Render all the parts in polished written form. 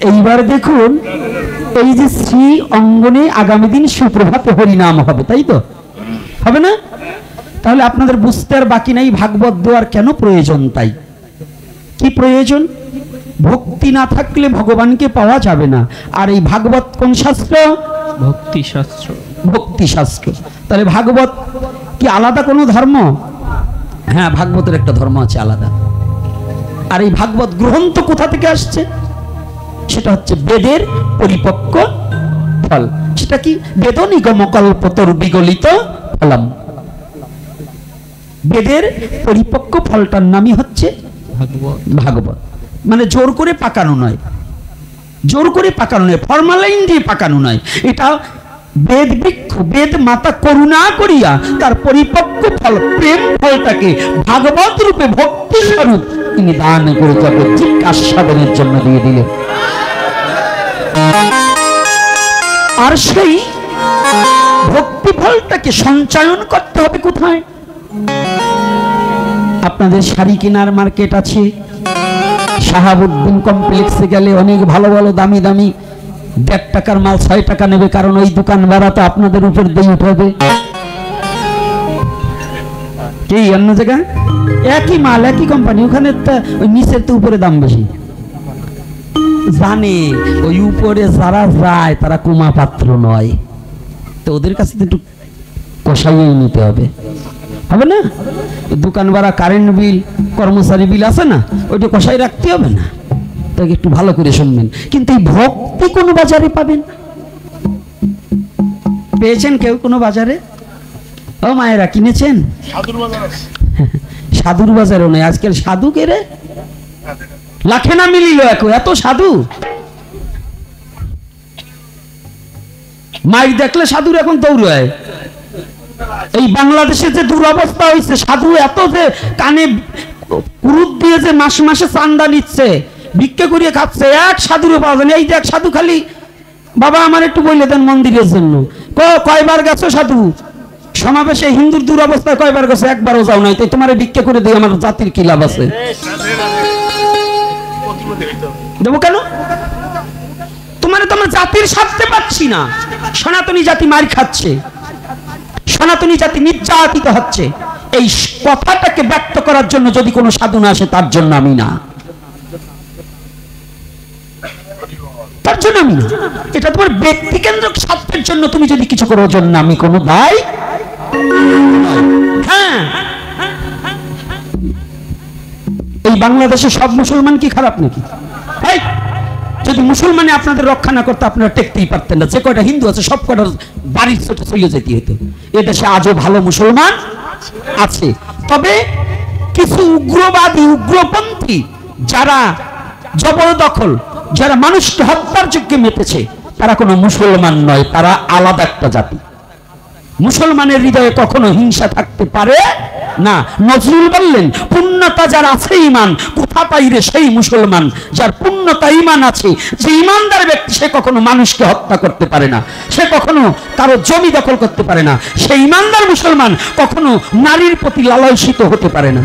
এইবার দেখুন, এই যে শ্রী অঙ্গনে আগামী দিন সুপ্রভাতে হরিনাম হবে, তাই তো হবে না? তাহলে আপনাদের বুঝতে আর বাকি নাই ভাগবত দেওয়ার কেন প্রয়োজন। তাই কি প্রয়োজন? ভক্তি না থাকলে ভগবানকে পাওয়া যাবে না। আর এই ভাগবত কোন শাস্ত্র? ভক্তি শাস্ত্র। ভক্তি শাস্ত্র। তাহলে ভাগবত কি আলাদা কোনো ধর্ম? হ্যাঁ, ভাগবতের একটা ধর্ম আছে আলাদা। আর এই ভাগবত গ্রন্থ কোথা থেকে আসছে? সেটা হচ্ছে বেদের পরিপক্ক ফল। সেটা কি? বেদ নিগম কল্পতরু বিগলিত ফলম। বেদের পরিপক্ক ফলটার নামই হচ্ছে ভাগবত। ভাগবত। মানে জোর করে পাকানো নয়, জোর করে পাকানো নয়, ফরমালাইন দিয়ে পাকানো নয়। এটা বেদ বৃক্ষ, বেদ মাতা করুণা করিয়া তার পরিপক্ক ফল প্রেম ফলটাকে ভাগবত রূপে ভক্তি স্বরূপ তিনি দান করে জগৎ আস্বাদনের জন্য দিয়ে দিলেন। আর সেই ভক্তি ফলটাকে সঞ্চয়ন করতে হবে কোথায়? আপনাদের শাড়ি কেনার মার্কেট আছে, শাহাবুদ্দিন কমপ্লেক্সে গেলে অনেক ভালো ভালো দামি দামি 1.5 টাকার মাল 6 টাকা নেবে, কারণ ওই দোকান ভাড়া তো আপনাদের উপর দিয়ে উঠাবে। কি অন্য জায়গায় একই মাল একই কোম্পানি, ওখানে ওই নিচের তো উপরে দাম বেশি। জানে ওই উপরে যারা যায় তারা কুমা পাত্র নয়, তো ওদের কাছে তো একটু কষাইয়ে নিতে হবে, হবে না? দোকান ভাড়া, কারেন্ট বিল, কর্মচারী বিল আছে না, ওইটা কষাই রাখতে হবে না? তাকে একটু ভালো করে শুনবেন। কিন্তু এই ভক্তি কোন বাজারে পাবেন? পেয়েছেন কেউ কোনো বাজারে? ও মায়েরা কিনেছেন? সাধুর বাজারও নেই আজকাল। সাধু কে রে? লাখে না মিলিল এত সাধু। মাইক দেখলে সাধুর এখন দৌড়ায়। এই বাংলাদেশে যে দুরবস্থা হয়েছে, সাধু এত যে কানে কুরুত দিয়ে যে মাসে মাসে চান্দা নিচ্ছে, ভিক্ষা করিয়ে খাচ্ছে, এক সাধুরও পাওয়া যায় না। এই যে এক সাধু খালি, বাবা আমার একটু বলে দেন মন্দিরের জন্য। কয়বার গেছো সাধু সমাবেশে? হিন্দুর দুরবস্থা কয়বার গেছো? একবারও যাও নাই। তাই তোমার ভিক্ষা করে দিয়ে আমার জাতির কি লাভ আছে? দেবো কেন? তোমার জাতির স্বার্থে পাচ্ছি না। সনাতনী জাতি মার খাচ্ছে, সনাতনী জাতি নির্যাতিত হচ্ছে। এই কথাটাকে ব্যক্ত করার জন্য যদি কোনো সাধু না আসে, তার জন্য আমি না, তার জন্য আমি না। এটা তোমার ব্যক্তিকেন্দ্রিক স্বার্থের জন্য তুমি যদি কিছু করো, জন্য আমি কোনো দায়। হ্যাঁ, এই বাংলাদেশে সব মুসলমান কি খারাপ নাকি? যদি মুসলমানে আপনাদের রক্ষা না করতে, আপনারা টেকতেই পারতেন না। যে কয়টা হিন্দু আছে সব কয়টা বাড়ির ছোট চলে যেতে হতো। এদেশে আজও ভালো মুসলমান আছে, তবে কিছু উগ্রবাদী, উগ্রপন্থী যারা জবরদখল, যারা মানুষকে হত্যার যজ্ঞে মেতেছে, তারা কোনো মুসলমান নয়, তারা আলাদা একটা জাতি। মুসলমানের হৃদয়ে কখনো হিংসা থাকতে পারে না। নজরুল বললেন, পূর্ণতা যার আছে ঈমান, কোথা পাইরে সেই মুসলমান। যার পূর্ণতা ঈমান আছে, যে ঈমানদার ব্যক্তি, সে কখনো মানুষকে হত্যা করতে পারে না, সে কখনো কারো জমি দখল করতে পারে না। সেই ঈমানদার মুসলমান কখনো নারীর প্রতি লালসিত হতে পারে না।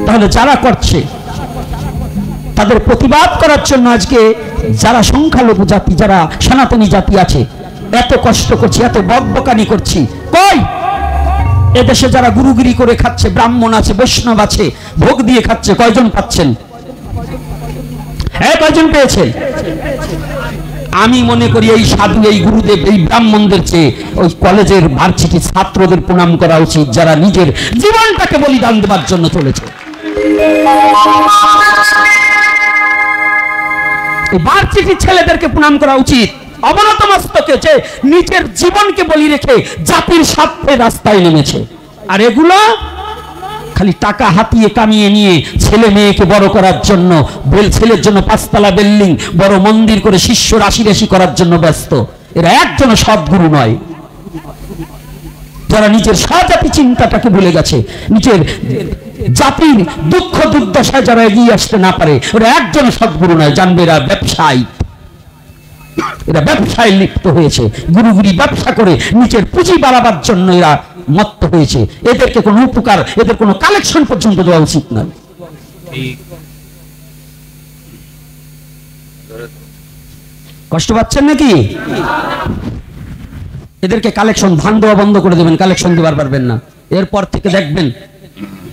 তাহলে যারা করছে, তাদের প্রতিবাদ করার জন্য আজকে যারা সংখ্যালঘু জাতি, যারা সনাতনী জাতি আছে, এত কষ্ট করছি, এত বকবকানি করছি। কই এদেশে যারা গুরুগিরি করে খাচ্ছে, ব্রাহ্মণ আছে, বৈষ্ণব আছে, ভোগ দিয়ে খাচ্ছে, কয়জন পাচ্ছেন? কয়জন পেয়েছেন? আমি মনে করি এই সাধু, এই গুরুদেব, এই ব্রাহ্মণদের চেয়ে ওই কলেজের ভার্সিটি ছাত্রদের প্রণাম করা উচিত, যারা নিজের জীবনটাকে বলিদান দেওয়ার জন্য চলেছে। এই ভার্সিটি ছেলেদেরকে প্রণাম করা উচিত, অবনত মস্তকে, যে নিজের জীবনকে বলি রেখে জাতির স্বার্থে রাস্তায় নেমেছে। আর এগুলো খালি টাকা হাতিয়ে কামিয়ে নিয়ে ছেলে মেয়েকে বড় করার জন্য, ছেলের জন্য 5 তলা বিল্ডিং, বড় মন্দির করে শিষ্য রাশি রাশি করার জন্য ব্যস্ত। এরা একজন সদ্গুরু নয়। যারা নিজের স্বজাতি চিন্তাটাকে ভুলে গেছে, নিজের জাতির দুঃখ দুর্দশায় যারা এগিয়ে আসতে না পারে, ওরা একজন সদ্গুরু নয়। জানবে এরা ব্যবসায়ী, এরা ব্যবসায় লিপ্ত হয়েছে। গুরুগুরি ব্যবসা করে নিজের পুঁজি বাড়াবার জন্য এরা মত্ত হয়েছে। এদেরকে কোনো উপকার, এদের কোনো কালেকশন পর্যন্ত দেওয়া উচিত নয়। কষ্ট পাচ্ছেন নাকি? এদেরকে কালেকশন ধান দেওয়া বন্ধ করে দেবেন, কালেকশন দেবার পারবেন না। এরপর থেকে দেখবেন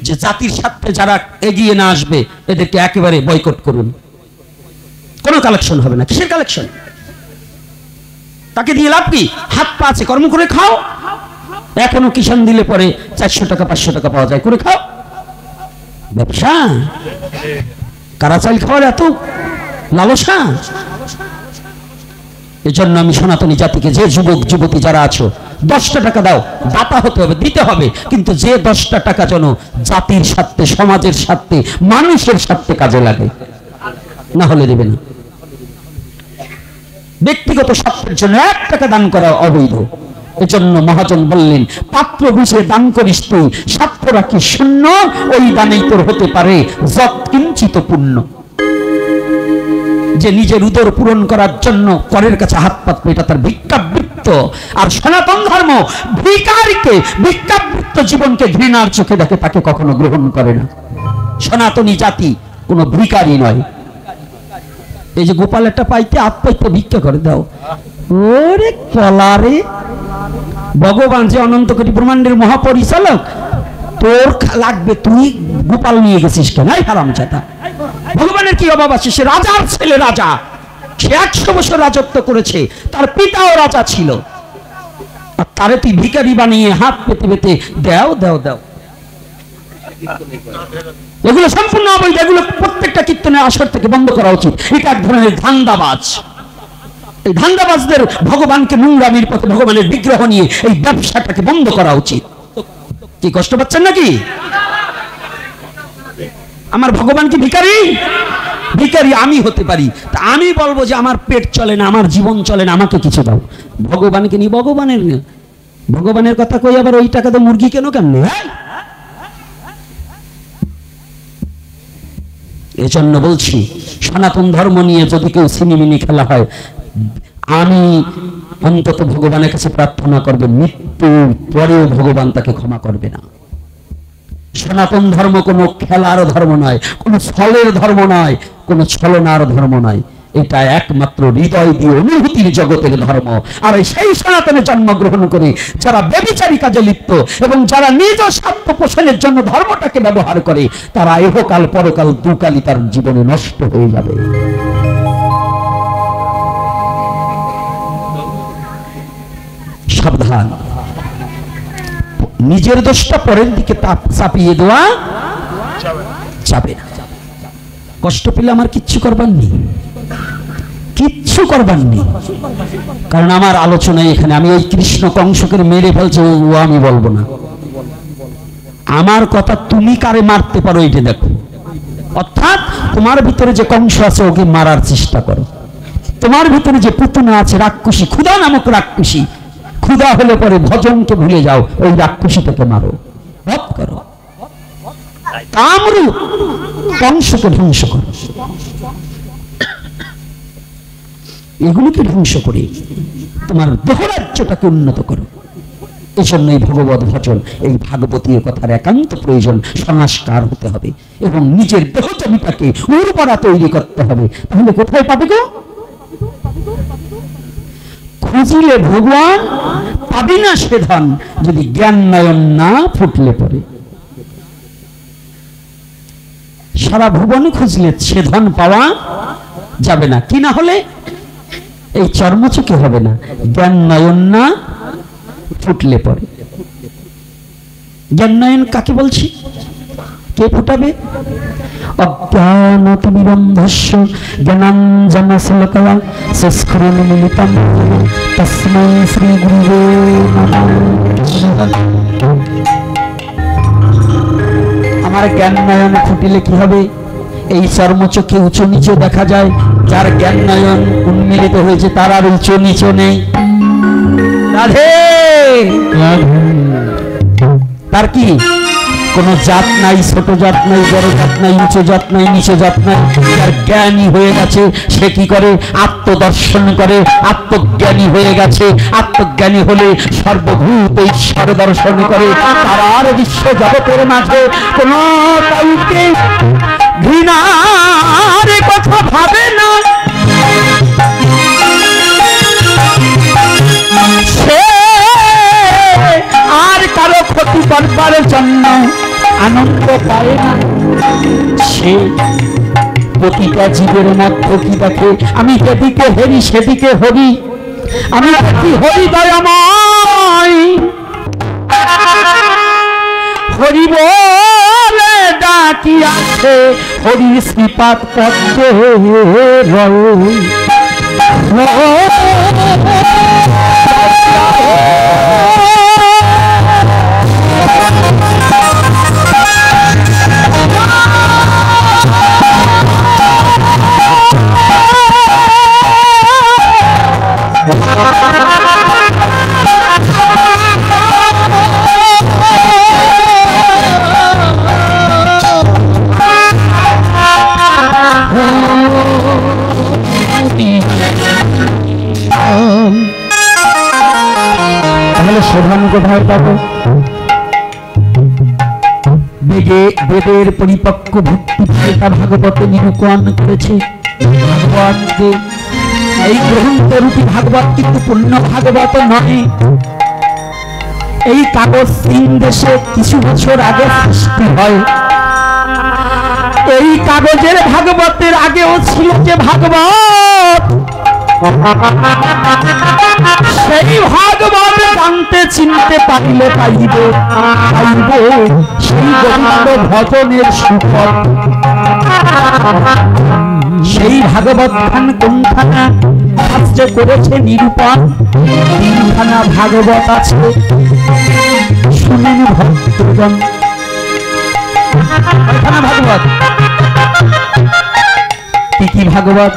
যে জাতির স্বার্থে যারা এগিয়ে না আসবে এদেরকে একেবারে বয়কট করুন, কোনো কালেকশন হবে না। কিসের কালেকশন? তাকে দিয়ে লাভ কি? হাত পা আছে, কর্ম করে খাও। এখনো কিষাণ দিলে পরে 400 টাকা 500 টাকা পাওয়া যায়, করে খাও। ব্যবসা, কারা চাল খাওয়ার এত লালসা? এজন্য আমি সনাতনী জাতিকে, যে যুবক যুবতী যারা আছো, 10টা টাকা দাও, দাতা হতে হবে, দিতে হবে, কিন্তু যে 10টা টাকা যেন জাতির স্বার্থে, সমাজের স্বার্থে, মানুষের স্বার্থে কাজে লাগে, না হলে দেবে না। ব্যক্তিগত স্বার্থের জন্য 1 টাকা দান করা অবৈধ। এজন্য মহাজন বললেন, পাত্র বুঝে দান করিস তুই, স্বার্থ রাখি শূন্য, ওই দানেই তোর হতে পারে যৎ কিঞ্চিত পুণ্য। যে নিজের উদর পূরণ করার জন্য পরের কাছে হাত পাতবে, এটা তার ভিক্ষাবৃত্ত। আর সনাতন ধর্ম ভিখারিকে, ভিক্ষাবৃত্ত জীবনকে ঘৃণার চোখে দেখে, তাকে কখনো গ্রহণ করে না। সনাতনী জাতি কোনো ভিখারি নয়। এই যে গোপাল একটা পাইতে হাত পাইতে ভিক্ষা করে দাও, ওরে কলারে, ভগবান যে অনন্ত কোটি ব্রহ্মাণ্ডের মহাপরিচালক, তোর লাগবে, তুই গোপাল নিয়ে গেছিস কেন? হারামজাদা। ভগবানের কি অভাব আছে? সে রাজার ছেলে, রাজা, সে 100 বছর রাজত্ব করেছে, তার পিতাও রাজা ছিল, আর তারে তুই ভিখারি বানিয়ে হাত পেতে পেতে দাও দাও দাও। এগুলো সম্পূর্ণ অবৈধ। এগুলো প্রত্যেকটা কীর্তনের আসর থেকে বন্ধ করা উচিত। এটা এক ধরনের ধান্দাবাজ। এই ধান্দাবাজদের ভগবানকে নোংরামির পথে, ভগবানের বিগ্রহ নিয়ে এই ব্যবসাটাকে বন্ধ করা উচিত। কি কষ্ট পাচ্ছেন নাকি? আমার ভগবান কি ভিখারি? ভিখারি আমি হতে পারি, তা আমি বলবো যে আমার পেট চলে না, আমার জীবন চলে না, আমাকে কিছু দাও। ভগবানকে নিয়ে ভগবানের কথা কই, আবার ওই টাকা তো মুরগি কেন কেমনে? এজন্য বলছি, সনাতন ধর্ম নিয়ে যদি কেউ সিনেমিনি খেলা হয়, আমি অন্তত ভগবানের কাছে প্রার্থনা করবে, মৃত্যুর পরেও ভগবান তাকে ক্ষমা করবে না। সনাতন ধর্ম কোনো খেলার ধর্ম নয়, কোনো ছলের ধর্ম নয়, কোনো ছলনার ধর্ম নয়। এটা একমাত্র হৃদয় দিয়ে অনুভূতির জগতের ধর্ম। আর সেই সনাতনে জন্মগ্রহণ করে যারা ব্যভিচারী কাজে লিপ্ত এবং যারা নিজ স্বার্থ পোষণের জন্য ধর্মটাকে ব্যবহার করে, তারা ইহকাল পরকাল দুকালই তার জীবনে নষ্ট হয়ে যাবে। সাবধান, নিজের দোষটা পরের দিকে চাপিয়ে দেওয়া যাবে না। কষ্ট পেলে আমার কিচ্ছু করবার নেই, কিচ্ছু করবার নেই, কারণ আমার আলোচনায় এখানে আমি ওই কৃষ্ণ কংসকে মেরে ফেলছে ও আমি বলবো না। আমার কথা, তুমি কারে মারতে পারো এটা দেখো। অর্থাৎ তোমার ভিতরে যে কংস আছে ওকে মারার চেষ্টা করো। তোমার ভিতরে যে পুতনা আছে, রাক্ষসী, ক্ষুধা নামক রাক্ষসী, ক্ষুধা হলে পরে ভজনকে ভুলে যাও, ওই রাক্ষসীটাকে মারো, বধ করো। কামরূপ কংসকে ধ্বংস করো, এগুলোকে ধ্বংস করে তোমার দেহরাজ্যটাকে উন্নত করো। এই জন্যই ভগবত ভজন, এই ভাগবতীয় কথার একান্ত প্রয়োজন। সংস্কার হতে হবে এবং নিজের দেহ জমিটাকে উর্বরা তৈরি করতে হবে। তাহলে কোথায় পাবে গো? খুঁজিলে ভগবান পাবি না সে ধন, যদি জ্ঞান নয়ন না ফুটলে পরে। সারা ভুবনে খুঁজলে সে ধন পাওয়া যাবে না। কি না হলে এই চর্মচোখে হবে না, জ্ঞান নয়ন না ফুটলে পরে। জ্ঞান নয়ন কাকে বলছি? কে ফুটাবে? অজ্ঞানতিমিরন্ধস্য জ্ঞানাঞ্জনশলাকয়া চক্ষুরুন্মিলিতং येन তস্मै শ্রী গুরুবে নমঃ। আমার জ্ঞান নয়ন ফুটিলে কি হবে? এই চর্মচোখে উঁচু নিচে দেখা যায়। যার জ্ঞান নয়ন উন্মিলিত হয়েছে তার আর উঁচু নিচু নেই। রাধে, তার কি কোন জাত নাই, ছোট জাত নাই, বড় জাত নাই, উঁচু জাত নাই, নিচে জাত নাই। যার জ্ঞানী হয়ে গেছে সে কি করে? আত্মদর্শন করে। আত্মজ্ঞানী হয়ে গেছে, আত্মজ্ঞানী হলে সর্বভূত ঈশ্বর দর্শন করে। তারা আর বিশ্ব জগতের মাঝে কোন কাউকে ঘৃণার কথা ভাবে না। জন্য আনন্দ পায় না, সে প্রতিটা জীবের মধ্যে কি দেখে, আমি এদিকে হেরি সেদিকে হরি, আমি দেখি হরি দয়াময়, হরি বলে ডাকি আছে, হরি শ্রীপাদ পদ্মে রয়। তাহলে শোভন কোথায় পাবো? বেদের পরিপক্ক ভক্তি তা ভাগবত নিরূপণ করেছে। ভাগবতকে এই গ্রন্থরূপী ভাগবত কিন্তু পূর্ণ ভাগবত নয়। এই কাগজ চীন দেশে কিছু বছর আগে সৃষ্টি হয়। এই কাগজের ভাগবতের আগেও ছিল যে ভাগবত, সেই ভাগবত জানতে চিনতে পারিলে পাইব সেই গোবিন্দ ভজনের সুফল। সেই ভাগবত খান কোনখানা শাস্ত্রে করেছে নিরূপণ? তিনখানা ভাগবত আছে, শুনেন ভক্তগণ। ভাগবত কি কি ভাগবত?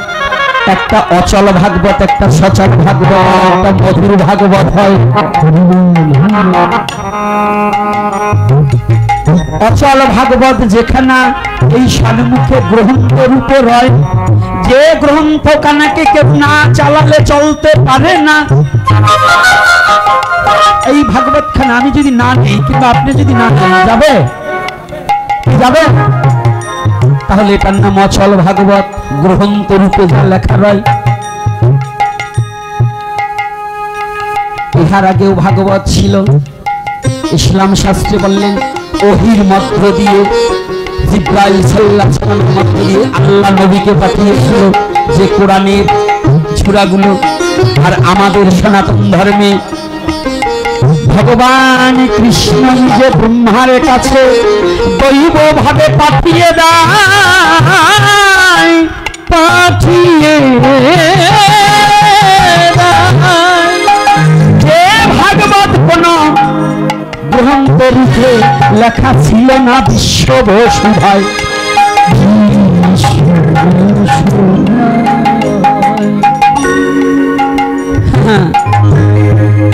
একটা অচল ভাগবত, একটা সচল ভাগবত, একটা মধুর ভাগবত হয়। অচল ভাগবত যেখানে এই সম্মুখে গ্রন্থ রূপে রয়, যে গ্রন্থ কানাকে কেউ না চালালে চলতে পারে না। এই ভাগবত খানা আমি যদি না নেই কিংবা আপনি যদি না নেন, যাবে যাবে? তাহলে এটার নাম অচল ভাগবত, গ্রন্থ রূপে যা লেখা রয়। ইহার আগেও ভাগবত ছিল। ইসলাম শাস্ত্রে বললেন ওহির মধ্য দিয়ে, জিবরাইল সাল্লাল্লাহু আলাইহি ওয়াসাল্লামের মধ্য দিয়ে আল্লাহ নবীকে পাঠিয়েছিল যে কোরআনের সূরাগুলো। আর আমাদের সনাতন ধর্মে ভগবান কৃষ্ণ নিজে ব্রহ্মার কাছে দৈব ভাবে পাঠিয়ে দেয়, যে ভাগবত কোন গ্রন্থ রূপে লেখা ছিল না বিশ্ব বসুধায়।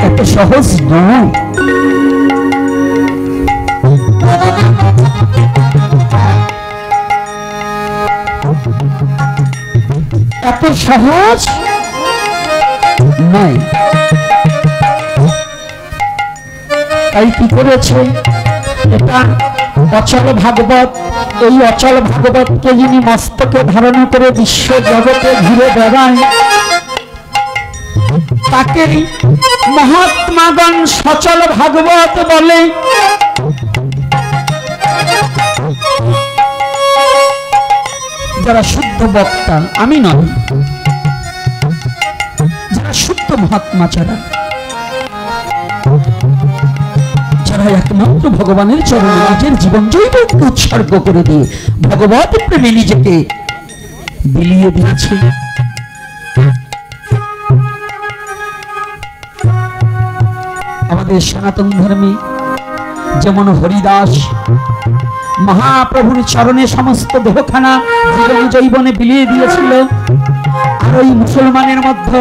এত সহজ নয়। এত সহজ নয়। তাই কি করেছে? এটা অচল ভাগবত। এই অচল ভাগবতকে যিনি মস্তকে ধারণ করে বিশ্ব জগতে ঘুরে বেড়ায়, তাকে মহাত্মাগণ সচল ভাগবত বলে। যারা শুদ্ধ বক্তা, আমি নয়, যারা শুদ্ধ মহাত্মা, যারা একমাত্র ভগবানের চরণে নিজের জীবন জৈবকে উৎসর্গ করে দিয়ে ভগবত প্রেমে নিজেকে বিলিয়ে দিয়েছে। আমাদের সনাতন ধর্মে যেমন হরিদাস মহাপ্রভুর চরণে সমস্ত দেহখানা জীবন জৈবনে বিলিয়ে দিয়েছিল, আর ওই মুসলমানের মধ্যে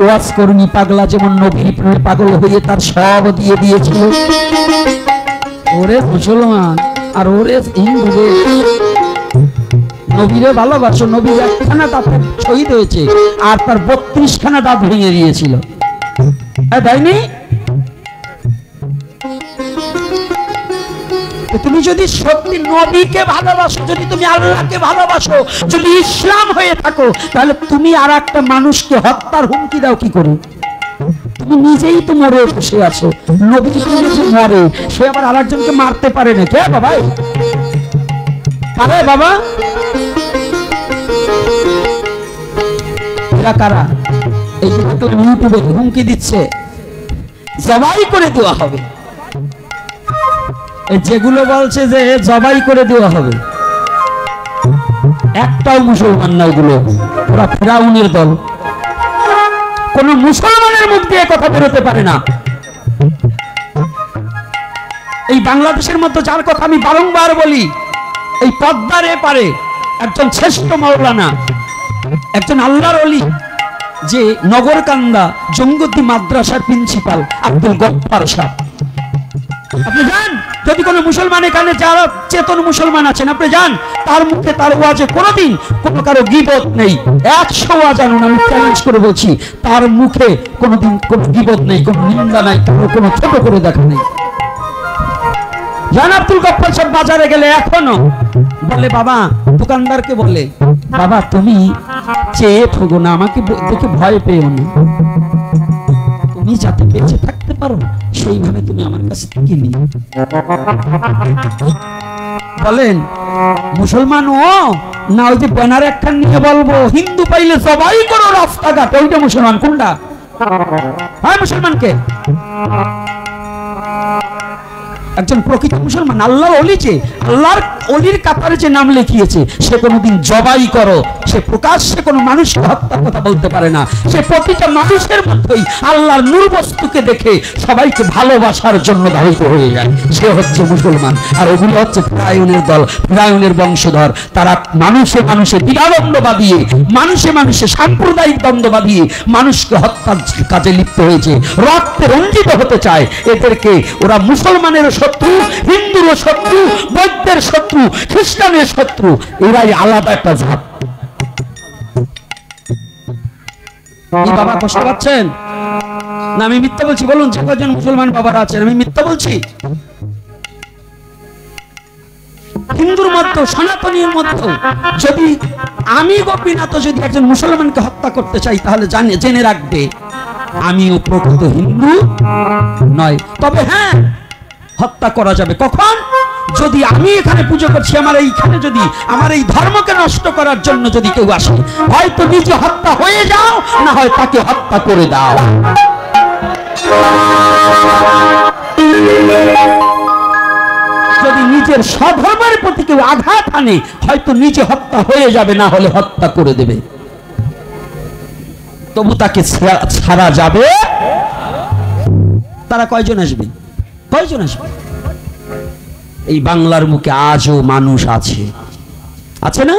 ওয়াজ করুনি পাগলা যেমন নবীর প্রেমে পাগল হয়ে তার সব দিয়ে দিয়েছিল। ওরে মুসলমান আর ওরে হিন্দু, নবীরে ভালোবাসো। নবীর একখানা দাঁত শহীদ হয়েছে আর তার 32খানা দাঁত ভেঙে দিয়েছিল, তাইনি? তুমি যদি সত্যি নবীকে ভালোবাসো, যদি তুমি আল্লাহকে ভালোবাসো, যদি ইসলাম হয়ে থাকো, তাহলে তুমি আর একটা মানুষকে হত্যার হুমকি দাও কি করে? তুমি নিজেই তো মরে বসে আছো, নবী যে মরে সে আবার আরেকজনকে মারতে পারে না কে বাবা? পারে বাবা? এরা কারা? এই যে ইউটিউবে হুমকি দিচ্ছে জবাই করে দেওয়া হবে, যেগুলো বলছে যে জবাই করে দেওয়া হবে, একটাও মুসলমান না, ওগুলো ওরা ফেরাউনের দল। কোন মুসলমানের মুখ দিয়ে কথা বেরোতে পারে না। এই বাংলাদেশের মধ্যে যার কথা আমি বারংবার বলি, এই পদ্মার এপারে একজন শ্রেষ্ঠ মাওলানা, একজন আল্লাহর ওলি, যে নগরকান্দা জঙ্গতি মাদ্রাসার প্রিন্সিপাল আব্দুল গফফার সাহেব। আপনি যান, যদি কোনো মুসলমান এখানে যারা চেতন মুসলমান আছেন আপনি যান, তার মুখে তার ওয়াজে কোনোদিন কোনো কারো গীবত নেই। 100 ওয়াজ আনুন, আমি চ্যালেঞ্জ করে বলছি, তার মুখে কোনোদিন কোনো গীবত নেই, কোনো নিন্দা নাই, কোনো ছোট করে দেখা নেই। জান আব্দুল গফফার সাহেব বাজারে গেলে এখনো বলে, বাবা দোকানদারকে বলে, বাবা তুমি চেয়ে ঠগো না, আমাকে দেখে ভয় পেও না, তুমি যাতে বেঁচে থাকতে পারো সেইভাবে তুমি আমার কাছ থেকে নিও। বলেন মুসলমান ও না ওই যে ব্যানার একখান নিয়ে বলবো হিন্দু পাইলে সবাই করো রাস্তাঘাট, ওইটা মুসলমান? কোনটা? হ্যাঁ মুসলমানকে একজন প্রকৃত মুসলমান আল্লাহর ওলি, যে আল্লাহর ওলির কাতারে যে নাম লিখিয়েছে, সে কোনোদিন জবাই করো, সে প্রকাশ্যে কোনো মানুষকে হত্যার কথা বলতে পারে না। সে প্রতিটা মানুষের মধ্যেই আল্লাহর নূর বস্তুকে দেখে সবাইকে ভালোবাসার জন্য ধাবিত হয়ে যায়, সে হচ্ছে মুসলমান। আর ওগুলো হচ্ছে ফিরাউনের দল, ফিরাউনের বংশধর। তারা মানুষে মানুষে দ্বিধাদ্বন্দ্ব বাঁধিয়ে, মানুষে মানুষে সাম্প্রদায়িক দ্বন্দ্ব বাঁধিয়ে মানুষকে হত্যার কাজে লিপ্ত হয়েছে, রক্তে রঞ্জিত হতে চায়। এদেরকে ওরা মুসলমানের শত্রু, হিন্দুর শত্রু, বৌদ্ধের শত্রু, খ্রিস্টানের শত্রু, এরাই আলাদা একটা জাত। বাবা কষ্ট পাচ্ছেন না? আমি মিথ্যা বলছি? বলুন যে কজন মুসলমান বাবারা আছেন, আমি মিথ্যা বলছি? হিন্দুর মধ্যে, সনাতনীর মধ্যে যদি আমি গোপীনাথ যদি একজন মুসলমানকে হত্যা করতে চাই, তাহলে জেনে রাখবে আমিও প্রকৃত হিন্দু নয়। তবে হ্যাঁ, হত্যা করা যাবে কখন? যদি আমি এখানে পুজো করছি, আমার এইখানে যদি আমার এই ধর্মকে নষ্ট করার জন্য যদি কেউ আসে, হয়তো নিজে হত্যা হয়ে যাও, না হয় তাকে হত্যা করে দাও। যদি নিজের স্বধর্মের প্রতি কেউ আঘাত আনে, হয়তো নিজে হত্যা হয়ে যাবে, না হলে হত্যা করে দেবে, তবু তাকে ছাড়া যাবে। তারা কয়জন আসবে? কয়জন আসবে? এই বাংলার বুকে আজও মানুষ আছে, আছে না?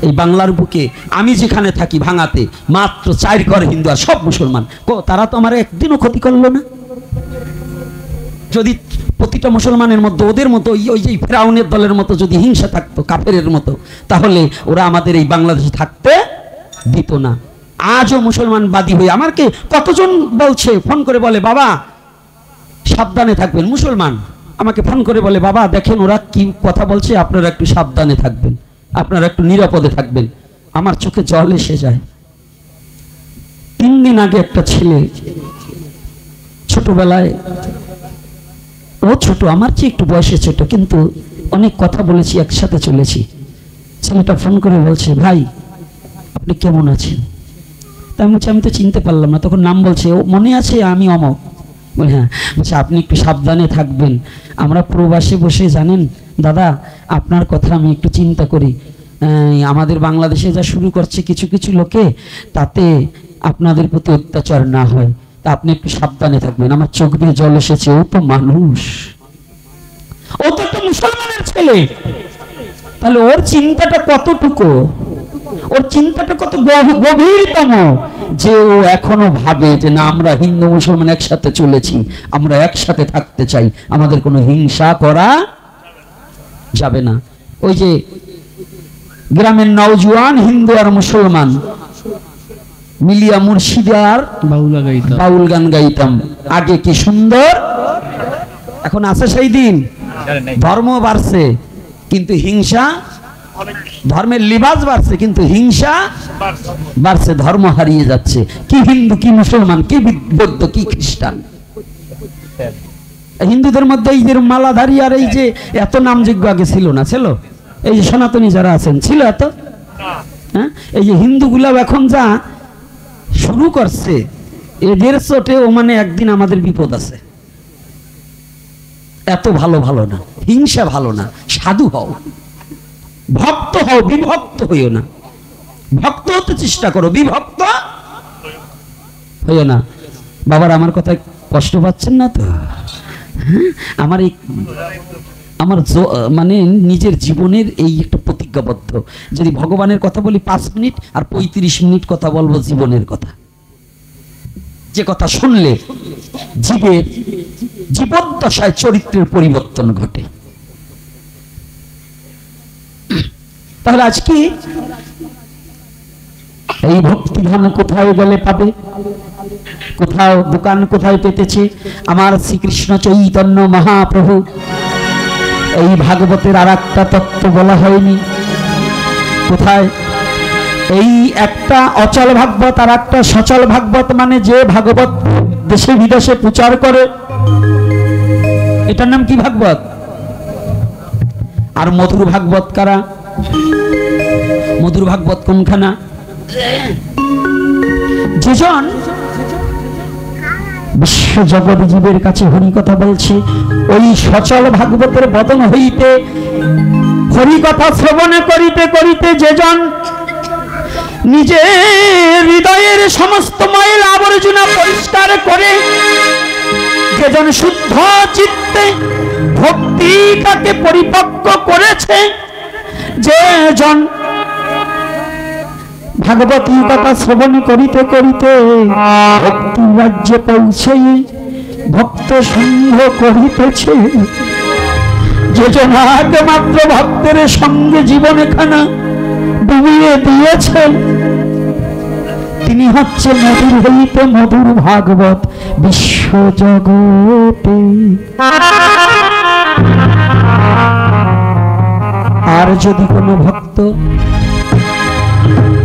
এই বাংলার বুকে আমি যেখানে থাকি ভাঙাতে মাত্র 4 ঘর হিন্দু আর সব মুসলমান। তারা তো আমার একদিনও ক্ষতি করলো না। যদি প্রতিটা মুসলমানের মধ্যে ওদের মতো ওই যে ফেরাউনের দলের মতো যদি হিংসা থাকতো, কাফেরের মতো, তাহলে ওরা আমাদের এই বাংলাদেশে থাকতে দিত না। আজও মুসলমান বাদী হয়ে আমাকে কতজন বলছে, ফোন করে বলে, বাবা সাবধানে থাকবেন। মুসলমান আমাকে ফোন করে বলে, বাবা দেখেন ওরা কি কথা বলছে, আপনারা একটু সাবধানে থাকবেন, আপনারা একটু নিরাপদে থাকবেন। আমার চোখে জল এসে যায়। 3 দিন আগে একটা ছেলে, ছোটবেলায়, ও ছোট, আমার চেয়ে একটু বয়সে ছোট, কিন্তু অনেক কথা বলেছি, একসাথে চলেছি। ছেলেটা ফোন করে বলছে, ভাই আপনি কেমন আছেন? তা আমি বলছি, আমি তো চিনতে পারলাম না। তখন নাম বলছে, ও মনে আছে আমি অমক। বলে হ্যাঁ। বলছে আপনি একটু সাবধানে থাকবেন, আমরা প্রবাসে বসে জানেন দাদা আপনার কথা আমি একটু চিন্তা করি, আমাদের বাংলাদেশে যা শুরু করছে কিছু কিছু লোকে, তাতে আপনাদের প্রতি অত্যাচার না হয়, তা আপনি একটু সাবধানে থাকবেন। আমার চোখ দিয়ে জল এসেছে। ও তো মানুষ, ও তো একটা মুসলমানের ছেলে, তাহলে ওর চিন্তাটা কতটুকু, ওর চিন্তাটা কত গভীরতম, যে ও এখনো ভাবে যে না আমরা হিন্দু মুসলমান একসাথে চলেছি, আমরা একসাথে থাকতে চাই, আমাদের কোনো হিংসা করা যাবে না। ওই যে গ্রামের নওজোয়ান হিন্দু আর মুসলমান মিলিয়া মুর্শিদার বাউল গান গাইতাম, আগে কি সুন্দর। এখন আছে সেই দিন, ধর্ম বাড়ছে কিন্তু হিংসা ধর্মের লিবাস বাড়ছে কিন্তু হিংসা বাড়ছে, ধর্ম হারিয়ে যাচ্ছে। কি হিন্দু, কি মুসলমান, কি বৌদ্ধ, কি খ্রিস্টান। হিন্দুদের মধ্যে এই যে মালাধারী আর এই যে এত নামযোগ্য আগে ছিল না, ছিল? এই যে সনাতনী যারা আছেন ছিল এত? হ্যাঁ, এই যে হিন্দুগুলা এখন যা শুরু করছে, এদের চোটেও মানে একদিন আমাদের বিপদ আছে। এত ভালো ভালো না, হিংসা ভালো না, সাধু হও, ভক্ত হও, বিভক্ত হইও না। ভক্ত হতে চেষ্টা করো, বিভক্ত হইও না। বাবার আমার কথায় কষ্ট পাচ্ছেন না তো? আমার এই আমার মানে নিজের জীবনের এই একটা প্রতিজ্ঞাবদ্ধ, যদি ভগবানের কথা বলি 5 মিনিট আর 35 মিনিট কথা বলবো জীবনের কথা, যে কথা শুনলে জীবের জীবদ্দশায় চরিত্রের পরিবর্তন ঘটে। তাহলে আজকে এই ভক্তি ধন কোথায় গেলে পাবে? কোথাও দোকান কোথায় পেতেছে? আমার শ্রীকৃষ্ণ চৈতন্য মহাপ্রভু এই ভাগবতের আর একটা তত্ত্ব বলা হয়নি। কোথায়? এই একটা অচল ভাগবত আর একটা সচল ভাগবত, মানে যে ভাগবত দেশে বিদেশে প্রচার করে, এটার নাম কি? ভাগবত। আর মধুর ভাগবত কারা? মধুর ভাগবত কোনখানা? যেজন বিশ্ব জগৎ জীবের কাছে হরি কথা বলছে, ওই সচল ভাগবতের বদন হইতে হরি কথা শ্রবণ করিতে করিতে যেজন নিজের হৃদয়ের সমস্ত ময়লা আবর্জনা পরিষ্কার করে, যেজন শুদ্ধ চিত্তে ভক্তিটাকে পরিপক্ক করেছে, যেজন ভাগবতী কথা শ্রবণ করিতে করিতে ভক্তি রাজ্যে পৌঁছে ভক্ত সঙ্গ করিতেছে, যেজন একমাত্র ভক্তের সঙ্গে জীবন খানা ডুবিয়ে দিয়েছে, তিনি হচ্ছে মধুর হইতে মধুর ভাগবত বিশ্ব জগতে। আর যদি কোনো ভক্ত,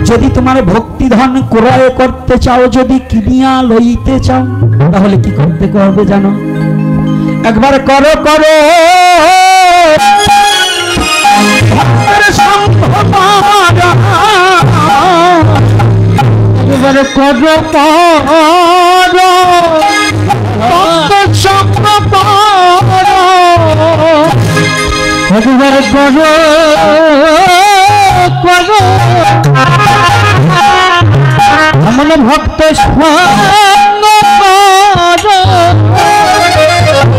যদি তোমার ভক্তি ধন ক্রয় করতে চাও, যদি কিনিয়া লইতে চাও, তাহলে কি করতে হবে জানো? একবার করো করো ভক্তের সঙ্গ পারা, একবার করো করো ভক্তের সঙ্গ পারা, একবার করো করো এমন ভক্ত সঙ্গ করো।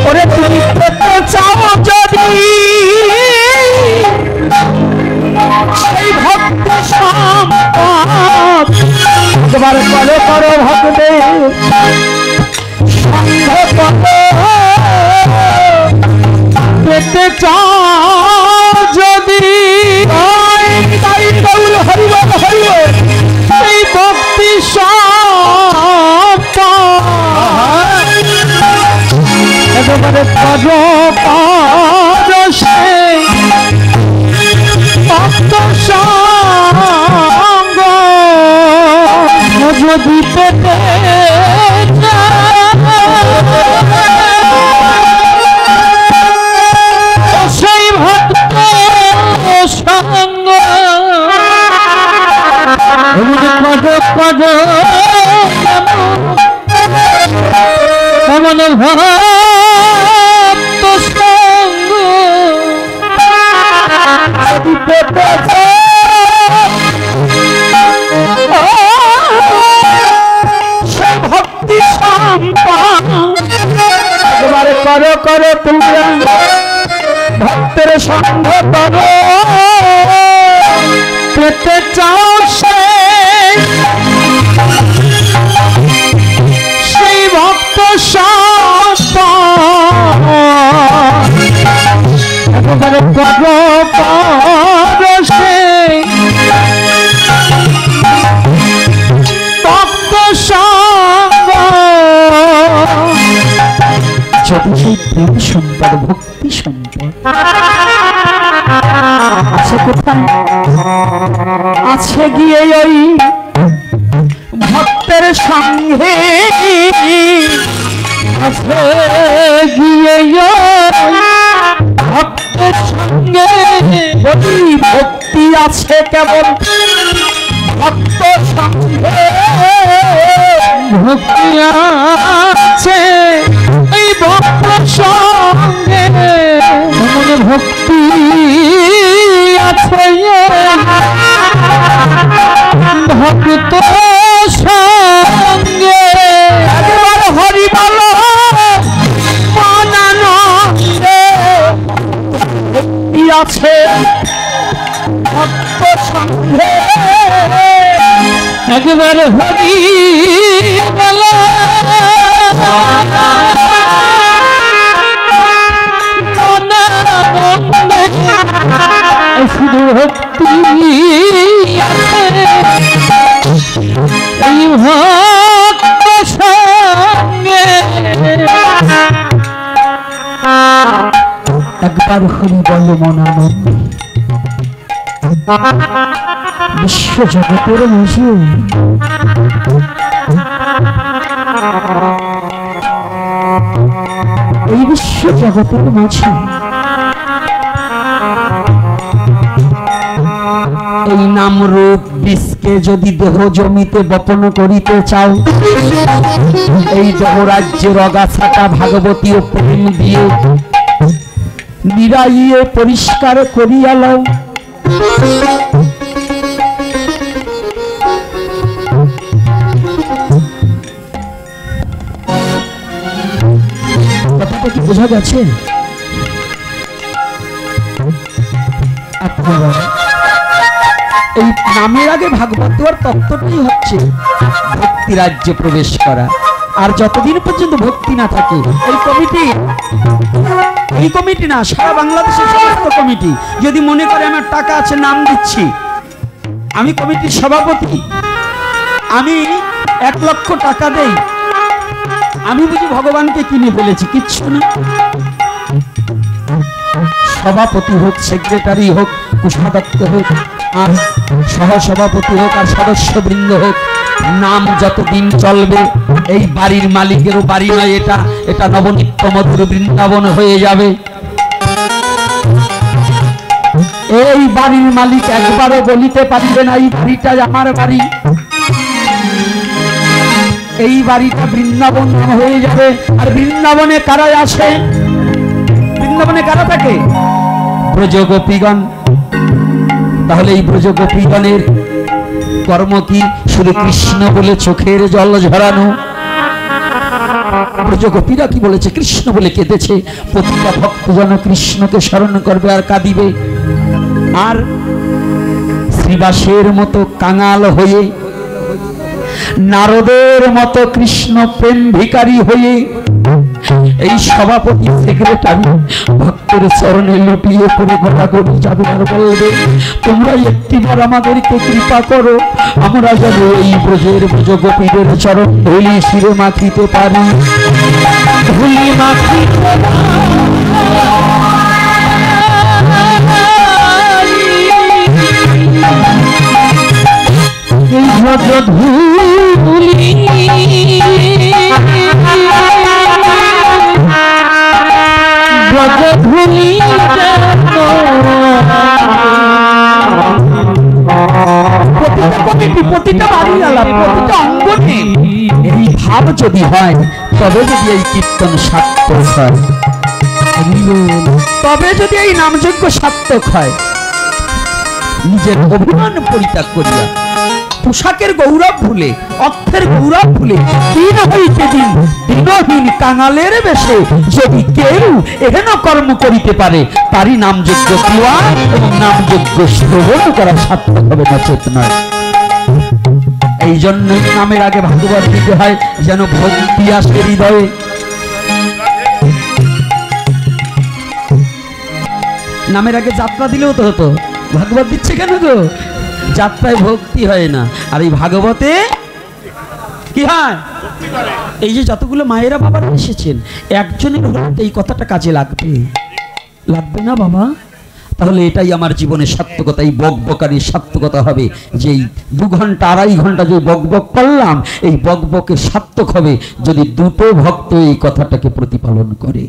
ওরে তুমি পেতে চাও যদি সেই ভক্ত সম্পদ, একবার করো করো ভক্তের সঙ্গ করো। পেতে চাও যদি হরিবল হরিবল সেই ভক্তি একেবারে পদ পদ সেই ভক্ত সঙ্গ যদি পেতে সেই ভক্ত সঙ্গ এমন ভক্ত সঙ্গ সেই ভক্তি সম্পদ একেবারে করো করো তোমরা ভক্তের সঙ্গ করো। পেতে চাও সেই ভক্ত সম্পদ একেবারে করো করো সেই ভক্ত সঙ্গ। যদি সেই প্রেম সম্পদ ভক্তি সম্পদ আছে কোথায়? আছে গিয়ে ওই ভক্তের সঙ্গে, আছে গিয়ে ওই ভক্তের সঙ্গে। ওই ভক্তি আছে কেবল ভক্ত সঙ্গে, ভক্তি আছে এই ভক্ত সঙ্গে। মনে ভক্তি আছে ভক্ত সঙ্গে। একবার হরি বলো মনানন্দে, ভক্তি আছে ভক্ত সঙ্গে। একবার হরি বলো শুধু ভক্তি আছে এই ভক্ত সঙ্গে। একবার হরি বল মনানন্দ, বিশ্ব জগতের মাঝে এই বিশ্ব জগতের মাঝে এই নাম রূপ বিষকে যদি দেহ জমিতে বপন করিতে চাও, এই দেহ রাজ্যের অগাছাটা ভাগবতী ও প্রেম দিয়ে নিরাইয়ে পরিষ্কার করিয়া লও। কথাটা কি বোঝা গেছে? এই নামের আগে ভাগবত দেওয়ার তত্ত্বটাই হচ্ছে ভক্তি রাজ্যে প্রবেশ করা। আর যতদিন পর্যন্ত ভক্তি না থাকে, এই কমিটি না, সারা বাংলাদেশের সমস্ত কমিটি যদি মনে করে আমার টাকা আছে নাম দিচ্ছি, আমি কমিটির সভাপতি, আমি 1 লক্ষ টাকা দেই, আমি বুঝি ভগবানকে কিনে ফেলেছি? কিচ্ছু না। সভাপতি হোক, সেক্রেটারি হোক, কোষাধ্যক্ষ হোক, আর সহসভাপতি হোক, আর সদস্যবৃন্দ হোক, নাম যতদিন চলবে এই বাড়ির মালিকেরও বাড়ি নয়, এটা নবনিত্য মধুর বৃন্দাবন হয়ে যাবে। এই বাড়ির মালিক একবারও বলিতে পারবে না এই বাড়িটা আমার বাড়ি, এই বাড়িটা বৃন্দাবন হয়ে যাবে। আর বৃন্দাবনে কারা আসে? বৃন্দাবনে কারা থাকে? ব্রজগোপীগণ। তাহলে এই ব্রজগোপীগণের কর্ম কি? শুধু কৃষ্ণ বলে চোখের জল ঝরানো। ব্রজগোপীরা কি বলেছে? কৃষ্ণ বলে কেঁদেছে। প্রতিটা ভক্ত যেন কৃষ্ণকে স্মরণ করবে আর কাঁদিবে। আর শ্রীবাসের মতো কাঙাল হয়ে, নারদের মতো কৃষ্ণ প্রেম ভিখারি হয়ে এই সভাপতি সেক্রেটারি ভক্তের চরণে লুটিয়ে পড়ে গলা করে যাবে আর বলবে, তোমরা একটিবার আমাদেরকে কৃপা করো, আমরা যেন এই ব্রজের ব্রজগোপীদের চরণ ধুলি শিরে মাখিতে পারি। ধুলি মাখিতে এই ব্রজ ধুলি ব্রজধুলি প্রতিটা বাড়ির আলাপ, প্রতিটা অঙ্গনে এই ভাব যদি হয়, তবে যদি এই কীর্তন সার্থক হয়, তবে যদি এই নামযজ্ঞ সার্থক হয়। নিজের অভিমান পরিত্যাগ করিয়া, পোশাকের গৌরব ভুলে, অর্থের গৌরব ভুলে, দিন হইতে দিন দিনহীন কাঙালের বেশে যদি কেউ এহেন কর্ম করিতে পারে, তারই নামযজ্ঞ দেওয়া এবং নামযজ্ঞ শ্রবণ করা সার্থক হবে, নচেত নয়। এই জন্যই নামের আগে ভাগবত দিতে হয়, যেন ভক্তি আসে হৃদয়ে। নামের আগে যাত্রা দিলেও তো হতো, ভাগবত দিচ্ছে কেন গো? যাত্রায় ভক্তি হয় না, আর এই ভাগবতে কি হয়? এই যে যতগুলো মায়েরা বাবারা এসেছেন, একজনের হলে এই কথাটা কাজে লাগবে, লাগবে না বাবা? তাহলে এটাই আমার জীবনের সার্থকতা। এই বকবকারির সার্থকতা হবে যে এই 2 ঘন্টা 2.5 ঘন্টা যে বকবক করলাম, এই বকবকের সার্থক হবে যদি দুটো ভক্ত এই কথাটাকে প্রতিপালন করে।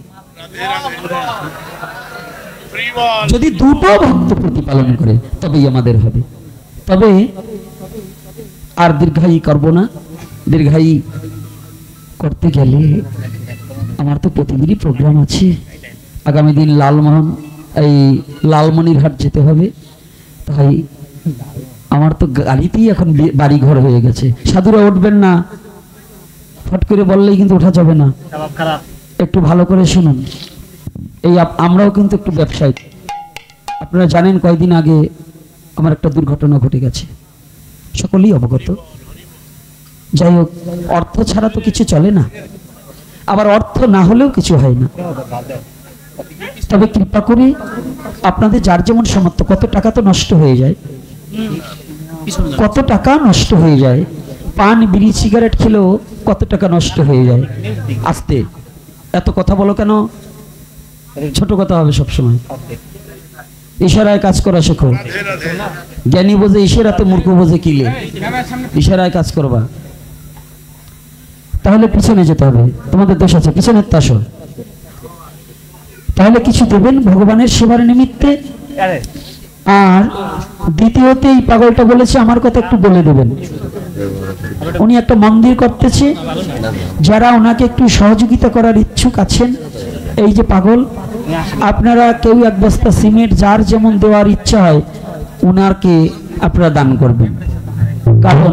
যদি দুটো ভক্ত প্রতিপালন করে তবেই আমাদের হবে। তবে আর দীর্ঘায়ী করব না। দীর্ঘায়ী করতে গেলে আমার তো প্রতিদিনই প্রোগ্রাম আছে। আগামী দিন লালমনিরহাট যেতে হবে, তাই আমার তো গাড়িতেই এখন বাড়ি ঘর হয়ে গেছে। সাধুরা উঠবেন না, ফট করে বললেই কিন্তু ওঠা যাবে না। একটু ভালো করে শুনুন। এই আমরাও কিন্তু একটু ব্যবসায়ী। আপনারা জানেন কয়েকদিন আগে আমার একটা দুর্ঘটনা ঘটে গেছে, সকলেই অবগত। যাই হোক, অর্থ ছাড়া তো কিছু চলে না, আবার অর্থ না হলেও কিছু হয় না। তবে কৃপা করে আপনাদের যার যেমন সামর্থ্য, কত টাকা তো নষ্ট হয়ে যায়, কত টাকা নষ্ট হয়ে যায়। পান বিড়ি সিগারেট খেলেও কত টাকা নষ্ট হয়ে যায়। আস্তে, এত কথা বলো কেন? ছোট কথা হবে সবসময়। ইশারায় কাজ করা শেখো। জ্ঞানী বোঝে ইশারাতে, মূর্খ বোঝে কিলে। ইশারায় কাজ করবা। তাহলে পিছনে যেতে হবে, তোমাদের দোষ আছে, পিছনের তাসো। তাহলে কিছু দেবেন ভগবানের সেবার নিমিত্তে। আর দ্বিতীয়তে এই পাগলটা বলেছে আমার কথা একটু বলে দেবেন। উনি একটা মন্দির করতেছে, যারা ওনাকে একটু সহযোগিতা করার ইচ্ছুক আছেন, এই যে পাগল, আপনারা কেউ 1 বস্তা সিমেন্ট যার যেমন দেওয়ার ইচ্ছা হয় ওনাকে আপনারা দান করবেন। কারণ